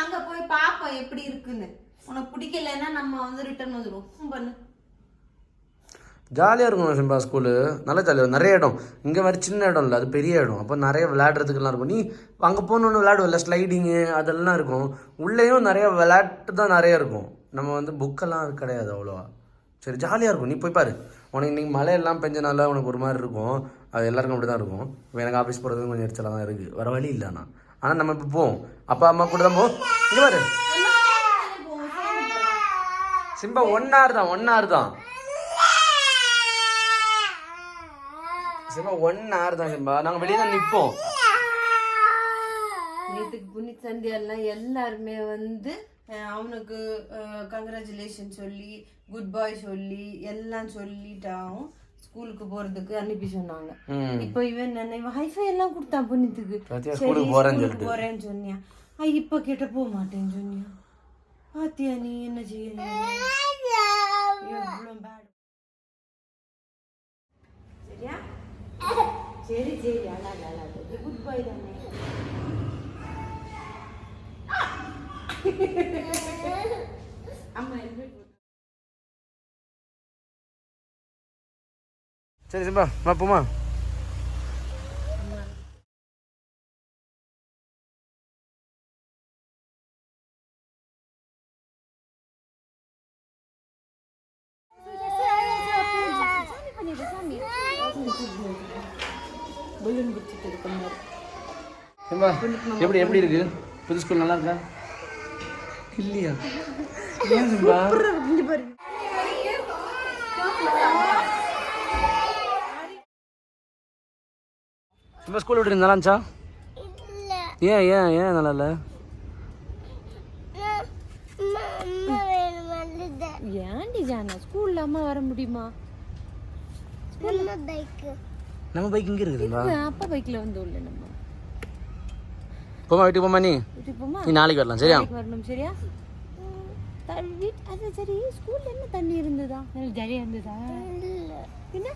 அங்க போய் பாப்போம் எப்படி இருக்குன்னு. உனக்கு பிடிக்கலன்னா நம்ம வந்து ரிட்டர்ன் வந்துடுவோம். பண்ணு. ஜாலியாக இருக்கும் சிம்பா ஸ்கூலு. நல்லா ஜாலியாக நிறைய இடம். இங்கே மாதிரி சின்ன இடம் இல்லை, அது பெரிய இடம். அப்போ நிறைய விளையாடுறதுக்கெல்லாம் இருக்கும். நீ அங்கே போகணுன்னு விளையாடுவில்ல, ஸ்லைடிங்கு அதெல்லாம் இருக்கும். உள்ளேயும் நிறைய விளையாட்டு தான் நிறைய இருக்கும். நம்ம வந்து புக்கெல்லாம் கிடையாது அவ்வளோவா. சரி ஜாலியாக இருக்கும், நீ போய் பாரு. உனக்கு இன்றைக்கி மழையெல்லாம் பெஞ்சனால உனக்கு ஒரு மாதிரி இருக்கும். அது எல்லாருக்கும் அப்படி தான் இருக்கும். இப்போ எனக்கு ஆஃபீஸ் போகிறதுக்கு கொஞ்சம் எரிச்சலாக தான் இருக்குது, வேறு வழி இல்லைண்ணா. ஆனால் நம்ம இப்போ போவோம், அப்பா அம்மா கூட தான் போவோம். இங்கே பாரு சிம்பா, 1 hour தான் 1 hour தான் சிம்பா, 1 hour தான் சிம்பா. நாங்கள் வெளியே தான் நிற்போம். நேற்றுக்கு புனித் சந்தியாலாம் எல்லாருமே வந்து அவனுக்கு கங்க்ராச்சுலேஷன் சொல்லி குட் பாய் சொல்லி எல்லாம் சொல்லிட்டாவும் ஸ்கூலுக்கு போறதுக்கு அனுப்பி சொன்னாங்க. இப்போ இவன் ஹைஃபை எல்லாம் கொடுத்தான் புனித்துக்கு. ஸ்கூலுக்கு போறேன்னு சொன்னியா, இப்ப கேட்ட போக மாட்டேன்னு சொன்னியா. பாத்தியா நீ என்ன செய்ய. சரியா? சரி சரி, அழாது குட் பாய் தானே. சரி சிம்பா போமா. சிம்பா எப்படி எப்படி இருக்கு புது ஸ்கூல்? நல்லா இருக்கா இல்லையா? ஏன் சிம்பா? சிம்பா ஸ்கூல் விட்டு நல்லா இருந்துச்சா? ஏன் ஏன் ஏன் நல்லா இல்லை? ஏன்டி ஜானா ஸ்கூல்ல அம்மா வர முடியுமா? நம்ம பைக் இங்கே இருக்குதுப்பா. அப்பா பைக்ல வந்து உள்ள நம்ம போமா வீட்டுக்கு போமா. நீ நாளைக்கு வரலாம் சரியா? வரணும் சரியா? அது சரி, ஸ்கூல்ல என்ன தண்ணி இருந்ததா? ஜாலியா இருந்ததா? என்ன